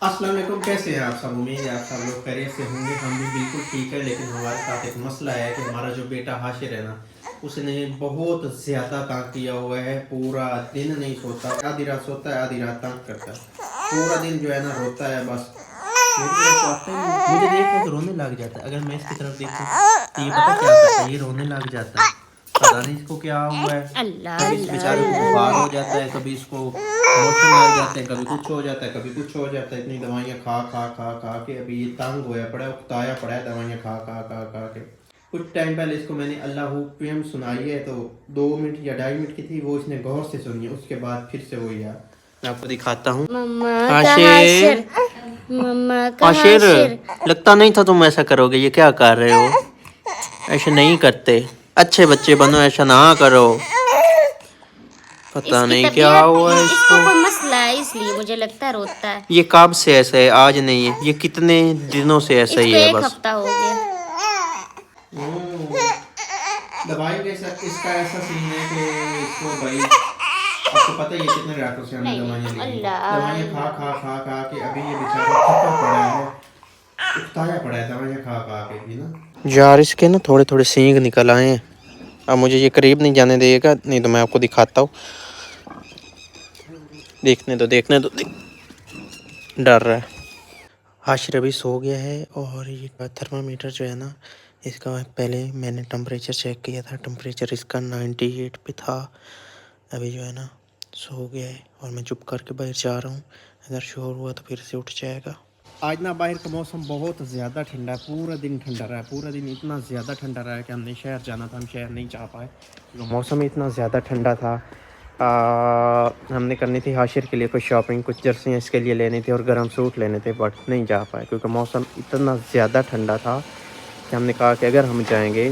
अस्सलाम वालेकुम, कैसे हैं आप सब? उम्मीद है आप सब लोग खैरियत से होंगे। हम भी बिल्कुल ठीक है, लेकिन हमारे साथ एक मसला है कि हमारा जो बेटा हाशिर है ना, उसने बहुत ज़्यादा तंग किया हुआ है। पूरा दिन नहीं सोता, आधी रात सोता है, आधी रात तंग करता है। पूरा दिन जो है ना रोता है बस। मेरी तरफ तो आता ही नहीं, मुझे देखो तो रोने लग जाता है। अगर मैं इसकी तरफ देखूँ तो ये पता क्या करता है, ये रोने लग जाता है। पता नहीं इसको क्या हुआ है। अल्लाह कभी इस अल्लाह बेचारे को अल्लाह बुखार अल्लाह। हो जाता है, कभी इसको मोशन लग जाते हैं, कभी कुछ हो जाता है, कभी कुछ हो जाता है। इतनी दवाइयाँ खा खा खा खा के अभी ये तंग होया पड़ा है, उकताया पड़ा है दवाइयाँ खा खा खा खा के। कुछ टाइम पहले इसको मैंने अल्लाह प्रेम सुनाई है, तो 2 मिनट या 2.5 मिनट की थी, वो इसने गौर से सुनी है। उसके बाद फिर से वही यार, मैं आपको दिखाता हूँ। मम्मा का आशिर, हाशिर, मम्मा का आशिर, हाशिर। लगता नहीं था तुम ऐसा करोगे। ये क्या कर रहे हो? ऐसे नहीं करते, अच्छे बच्चे बनो, ऐसा ना करो। पता इसकी नहीं क्या तबीयत, हुआ है इसको इसको। कोई मसला है इसलिए मुझे लगता है रोता है। ये कब से ऐसा है? आज नहीं है, ये कितने दिनों से ऐसा ही इसको है एक बस। हफ्ता हो गया। दवाई के साथ इसका ऐसा सीन है कि इसको भाई, आपको पता ही है कितने डॉक्टर से हमने नहीं दवाइयाँ नहीं, ली। अल्लाह दवाइयाँ खा अल्लाह। खा खा खा के अभी ये बेचारा थका पड़ा है, उकताया पड़ा है दवाइयाँ खा खा के भी ना। यार इसके ना थोड़े थोड़े सींग निकल आए हैं। अब मुझे ये करीब नहीं जाने देगा, नहीं तो मैं आपको दिखाता हूँ। देखने दो डर रहा है। हाशिर अभी सो गया है, और ये थर्मामीटर जो है ना इसका, पहले मैंने टेम्परेचर चेक किया था, टेम्परेचर इसका 98 पे था। अभी जो है ना सो गया है, और मैं चुप करके बाहर जा रहा हूँ। अगर शोर हुआ तो फिर से उठ जाएगा। आज ना बाहर का मौसम बहुत ज़्यादा ठंडा है, पूरा दिन ठंडा रहा है। पूरा दिन इतना ज़्यादा ठंडा रहा है कि हमने शहर जाना था, हम शहर नहीं जा पाए क्योंकि मौसम इतना ज़्यादा ठंडा था। हमने करनी थी हाशिर के लिए कुछ शॉपिंग, कुछ जर्सियाँ इसके लिए लेनी थी और गर्म सूट लेने थे, बट नहीं जा पाए क्योंकि मौसम इतना ज़्यादा ठंडा था कि हमने कहा कि अगर हम जाएंगे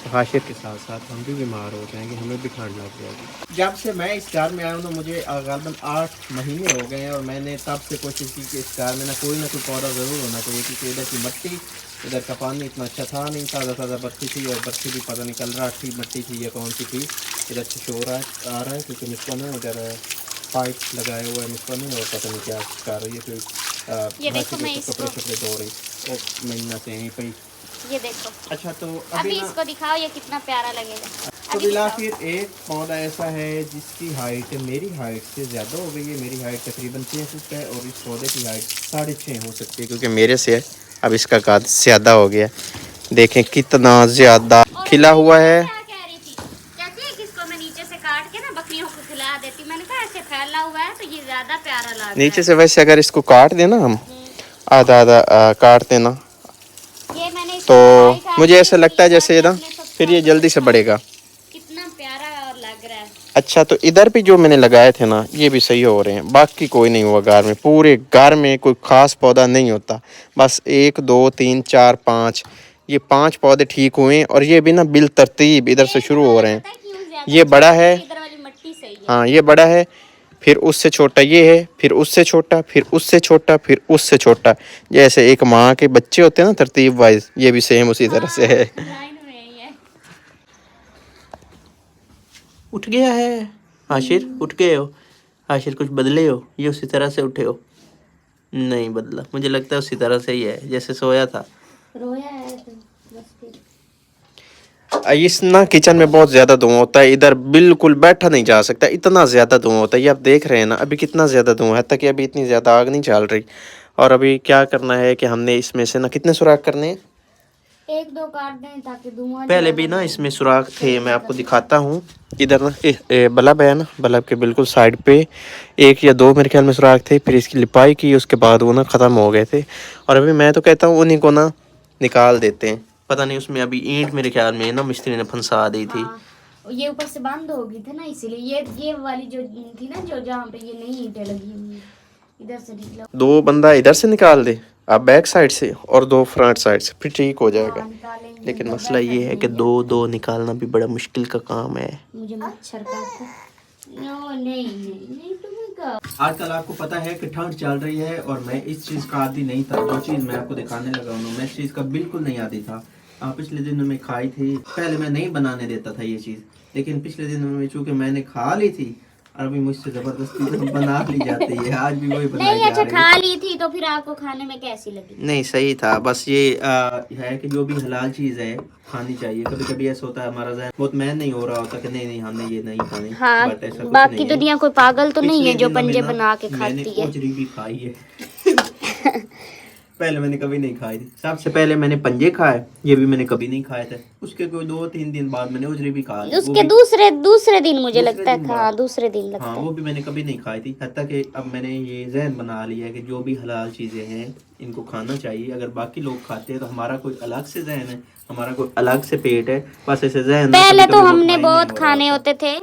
तो हाशिर के साथ साथ हम भी बीमार हो जाएंगे, हमें भी ठंड लग जाएगी। जब से मैं इस घर में आया हूँ तो मुझे तकरीबन 8 महीने हो गए हैं, और मैंने तब से कोशिश की कि इस घर में ना कोई पौधा ज़रूर होना चाहिए, क्योंकि इधर की मिट्टी, इधर का पानी इतना अच्छा था नहीं, ताज़ा ताज़ा बर्फ़ी थी, और बर्फ़ी भी पता नहीं कल रात की मिट्टी थी या कौन सी थी। इधर से शोर आ रहा है क्योंकि मिसपा ने उधर पाइप लगाया हुआ है, मिसपा ने, और पता नहीं क्या कर रही है, कोई ये देखो, हाशिर मैं के इसको, कपड़े शपड़े धो रही। ओ महीना से यहीं पर। ये देखो, अच्छा तो अभी अभी ना, इसको दिखाओ ये कितना प्यारा लगेगा। तो अभी बिला दिखाओ। फिर एक पौधा ऐसा है जिसकी हाइट मेरी हाइट से ज़्यादा हो गई है। मेरी हाइट तकरीबन 6 फुट है, और इस पौधे की हाइट 6.5 हो सकती है क्योंकि मेरे से अब इसका कद ज़्यादा हो गया। देखें कितना ज़्यादा और खिला उससे हुआ पता है। क्या कह रही थी, कहती है कि इसको मैं नीचे से काट के ना बकरियों को खिला देती। मैंने कहा ऐसे फैला हुआ है तो ये ज्यादा प्यारा लग रहा नीचे है। से वैसे अगर इसको काट देना हम, आधा आधा काट देना, ये मैंने तो इसकी गुड़ाई काट मुझे दी, ऐसा उसके लगता है बाद जैसे मैं ना अपने सब फिर ये पौधों को जल्दी से दिखाऊंगी। बढ़ेगा। कितना प्यारा लग रहा है। अच्छा तो इधर भी जो मैंने लगाए थे ना ये भी सही हो रहे हैं, बाकी कोई नहीं हुआ घर में। पूरे घर में कोई ख़ास पौधा नहीं होता, बस 1 2 3 4 5, ये 5 पौधे ठीक हुए हैं, और ये भी ना बिल तरतीब इधर ये से इधर शुरू हो वाला रहे हैं। पता है क्यों ज्यादा ये अच्छा बड़ा लग रहा है, है, इधर वाली मिट्टी सही है। हाँ ये बड़ा है, फिर उससे छोटा ये है, फिर उससे छोटा, फिर उससे छोटा, फिर उससे छोटा। जैसे एक माँ के बच्चे होते हैं ना तरतीब वाइज, ये भी सेम उसी तरह से है। लाइन में ही है। उठ गया है हाशिर, उठ गए हो हाशिर? कुछ बदले हो? ये उसी तरह से उठे हो? नहीं बदला, मुझे लगता है उसी तरह से ही है जैसे सोया था। रोया है तो बस फिर। इस ना किचन में बहुत ज़्यादा धुआं होता है, इधर बिल्कुल बैठा नहीं जा सकता, इतना ज़्यादा धुआं होता है। ये आप देख रहे हैं ना अभी कितना ज़्यादा धुआं है, तक कि अभी इतनी ज़्यादा आग नहीं चल रही। और अभी क्या करना है कि हमने इसमें से ना कितने सुराख करने हैं। 1 2 काट दें ताकि धुआं जो पहले है भी ना वो इसमें सुराख थे, चले मैं आपको जाता है। दिखाता हूँ। इधर ना बल्ब है ना, बल्ब के बिल्कुल साइड पे 1 या 2 मेरे ख्याल में सुराख थे, फिर इसकी लिपाई की, उसके बाद वो ना ख़त्म हो गए थे। और अभी मैं तो कहता हूँ उन्हीं को ना निकाल देते हैं। पता नहीं उसमें अभी ईंट मेरे ख्याल में ना मिस्त्री ने फंसा दी थी। हाँ, ये ऊपर से बंद हो गई थी ना, इसीलिए ये वाली जो थी ना, जो जहाँ पे ये नई ईंटें लगी हुई हैं, इधर से निकला। 2 बंदा इधर से निकाल दे आप बैक साइड से, और 2 फ्रंट साइड से, फिर ठीक हो जाएगा। हाँ निकालेंगे, लेकिन इधर मसला बैठक ये है कि नहीं है। 2 निकालना भी बड़ा मुश्किल का काम है। मुझे मच्छर काटता। नो नहीं नहीं नहीं, तुम्हें का आजकल आपको पता है कि ठंड चल रही है, और मैं इस चीज़ का आदी नहीं था। जो चीज़ मैं आपको दिखाने लगा हूँ मैं इस चीज़ का बिल्कुल नहीं आदी था। पिछले दिनों में खाई थी, पहले मैं नहीं बनाने देता था ये चीज़, लेकिन पिछले दिनों में चूँकि मैंने खा ली थी, और अभी मुझसे जबरदस्ती तो बना ली जाती है, आज भी वही बनाई नहीं जा अच्छा रही है। खा ली थी तो फिर आपको खाने में कैसी लगी? नहीं सही था, बस ये है कि जो भी हलाल चीज़ है खानी चाहिए। कभी कभी ऐसा होता है हमारा ज़हन बहुत मैन नहीं हो रहा होता कि नहीं नहीं हमने ये नहीं खानी, हाँ, बट ऐसा कुछ बाकी नहीं है। दुनिया कोई पागल तो नहीं पिछले है जो दिनों में पंजे ना बना के मैंने खाती है। ओजरी भी खाई है। पहले मैंने कभी नहीं खाई थी, सबसे पहले मैंने पंजे खाए, ये भी मैंने कभी नहीं खाए थे। उसके कोई 2-3 दिन बाद मैंने उजरी भी खा ली, वो उसके भी दूसरे दिन मुझे दूसरे लगता है, दिन हाँ बाद। दूसरे दिन लगता हाँ है। वो भी मैंने कभी नहीं खाई थी, हत्ता कि अब मैंने ये जहन बना लिया है कि जो भी हलाल चीज़ें हैं इनको खाना चाहिए। अगर बाकी लोग खाते हैं तो हमारा कोई अलग से जहन है, हमारा कोई अलग से पेट है, बस ऐसे जहन ना पहले कभी तो कभी हमने मुतमईन नहीं बहुत हो रहा खाने होता। होते थे,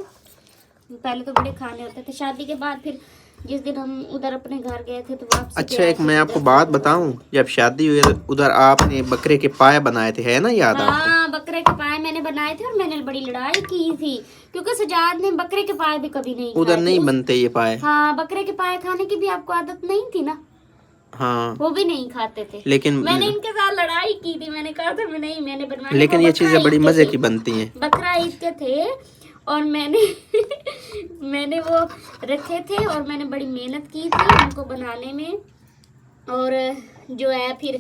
पहले तो बड़े खाने होते थे। शादी के बाद फिर जिस दिन हम उधर अपने घर गए थे तो वापसी अच्छा पे एक आए मैं थे आपको उधर। बात बताऊं, जब शादी हुई तो उधर आपने बकरे के पाए बनाए थे, है ना, याद आपको? हाँ बकरे के पाए मैंने बनाए थे और मैंने बड़ी लड़ाई की थी क्योंकि सजाद ने बकरे के पाए भी कभी नहीं उधर खाए थे। नहीं बनते ये पाए। हाँ बकरे के पाए खाने की भी आपको आदत नहीं थी ना, हाँ वो भी नहीं खाते थे। लेकिन मैंने इनके साथ लड़ाई की थी, मैंने कहा था मैं नहीं, मैंने बनवाए। लेकिन वो ये बकरा चीजें बड़ी ईद के मजे थे, की बनती हैं। बकरा ईद के थे और मैंने मैंने वो रखे थे और मैंने बड़ी मेहनत की थी उनको बनाने में। और जो है फिर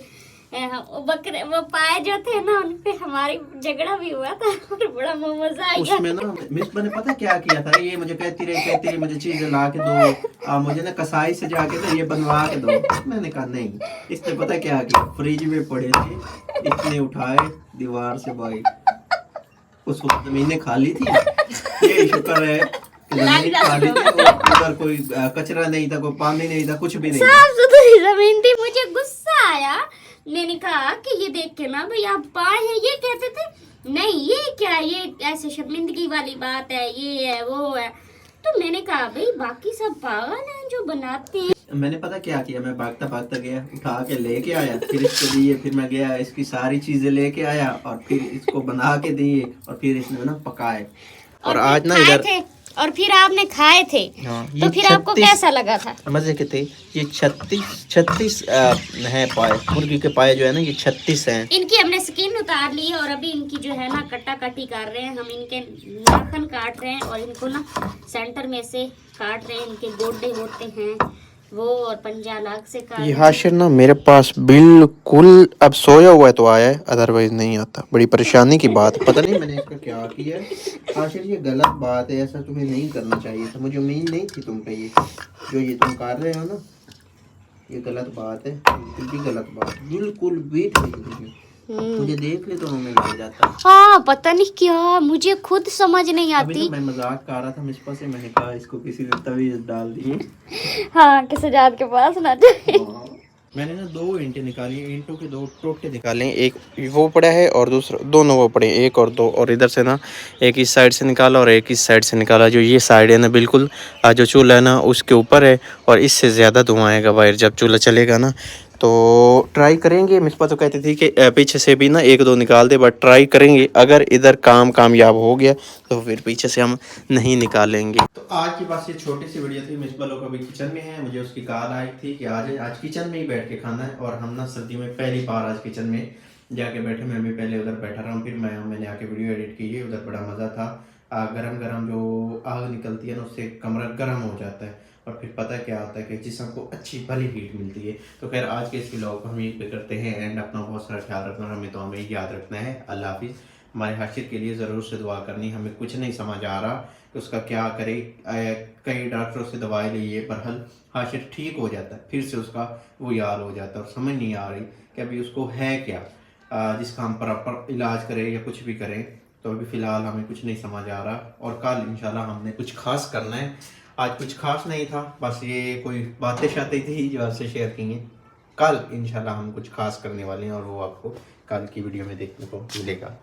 वो बकरे वो पाए जो थे ना उन पे हमारी झगड़ा भी हुआ था और बड़ा मजा आ गया। उसमें ना मिस ने पता क्या किया था, ये मुझे कहती रही मुझे चीजें ला के दो, मुझे ना कसाई से जाके ना ये बनवा के दो। मैंने कहा नहीं। इसने पता क्या किया, फ्रिज में पड़े थे, इसने उठाए दीवार से भाई, उसको जमीन ने खा ली थी। ये शुक्र है कि जमीन खाली थी और उधर कोई कचरा नहीं था, कोई पानी नहीं था, कुछ भी नहीं था। साफ सुथरी जमीन थी। मुझे गुस्सा आया, मैंने कहा कि ये देख के ना भाई आप पाए हैं, ये कहते थे नहीं ये क्या, ये ऐसे शर्मिंदगी वाली बात है, ये है वो है। तो मैंने कहा भाई बाकी सब पागल हैं जो बनाते हैं। मैंने पता क्या किया, मैं भागता भागता गया, उठा के लेके आया, फिर इसको दिए, फिर मैं गया इसकी सारी चीजें लेके आया और फिर इसको बना के दिए और फिर इसने ना पकाए। और आज ना इधर थे और फिर आपने खाए थे। हाँ, तो फिर आपको कैसा लगा था? मजे के थे। ये 36 है पाए, मुर्गी के पाए जो है ना ये 36 हैं। इनकी हमने स्किन उतार ली है और अभी इनकी जो है ना कट्टा कटी कर रहे हैं हम, इनके नाखून काट रहे हैं और इनको ना सेंटर में से काट रहे हैं। इनके गोडे होते हैं वो और पंजा अलग से काट। ये हाशिर ना मेरे पास बिल्कुल अब सोया हुआ है तो आया है, अदरवाइज नहीं आता। बड़ी परेशानी की बात है, पता नहीं मैंने इसका क्या किया है। हाशिर ये गलत बात है, ऐसा तुम्हें नहीं करना चाहिए था, मुझे उम्मीद नहीं थी तुम पे ये जो ये तुम कर रहे हो ना, ये गलत बात है, बिल्कुल भी गलत बात, बिल्कुल भी नहीं। मुझे देख ले तो हमें लग जाता है। हाँ पता नहीं क्या, मुझे खुद समझ नहीं अभी आती। ना मैं मजाक कर रहा था मिसपा से, मैंने कहा इसको किसी ने तवीज डाल दी। हाँ किसी जात के पास ना जाए। मैंने ना 2 ईंटें निकाली, ईंटों के 2 टोटे निकाले, एक वो पड़ा है और दूसरा दोनों वो पड़े, 1 और 2, और इधर से ना एक इस साइड से निकाला और एक इस साइड से निकाला। जो ये साइड है ना बिल्कुल जो चूल्हा है ना उसके ऊपर है और इससे ज़्यादा धुआं आएगा बाहर जब चूल्हा चलेगा ना, तो ट्राई करेंगे। मिसपा तो कहती थी कि पीछे से भी ना 1-2 निकाल दे, बट ट्राई करेंगे। अगर इधर कामयाब हो गया तो फिर पीछे से हम नहीं निकालेंगे। तो आज की बस ये छोटी सी वीडियो थी। मिसबा लोग अभी किचन में है, मुझे उसकी कॉल आई थी कि आज किचन में ही बैठ के खाना है, और हम ना सर्दी में पहली बार आज किचन में जाके बैठे। मैं भी पहले उधर बैठा रहा हूँ, फिर मैंने आके वीडियो एडिट की है। उधर बड़ा मज़ा था। गरम गरम जो आग निकलती है ना उससे कमरा गर्म हो जाता है और फिर पता क्या होता है कि जिसम को अच्छी भली हीट मिलती है। तो खैर आज के इस व्लॉग को हम यहीं पे करते हैं एंड। अपना बहुत सारा ख्याल रखना, हमें तो हमें याद रखना है। अल्लाह हाफिज़। हमारे हाशिर के लिए ज़रूर से दुआ करनी। हमें कुछ नहीं समझ आ रहा कि उसका क्या करे, कई डॉक्टरों से दवाई ली है पर हल हाशिर ठीक हो जाता है, फिर से उसका वो याद हो जाता है और समझ नहीं आ रही कि अभी उसको है क्या जिसका हम प्रॉपर इलाज करें या कुछ भी करें। तो अभी फ़िलहाल हमें कुछ नहीं समझ आ रहा और कल इंशाल्लाह हमने कुछ खास करना है। आज कुछ खास नहीं था, बस ये कोई बातें शातें थी जो आपसे शेयर की हैं। कल इंशाल्लाह हम कुछ खास करने वाले हैं और वो आपको कल की वीडियो में देखने को मिलेगा।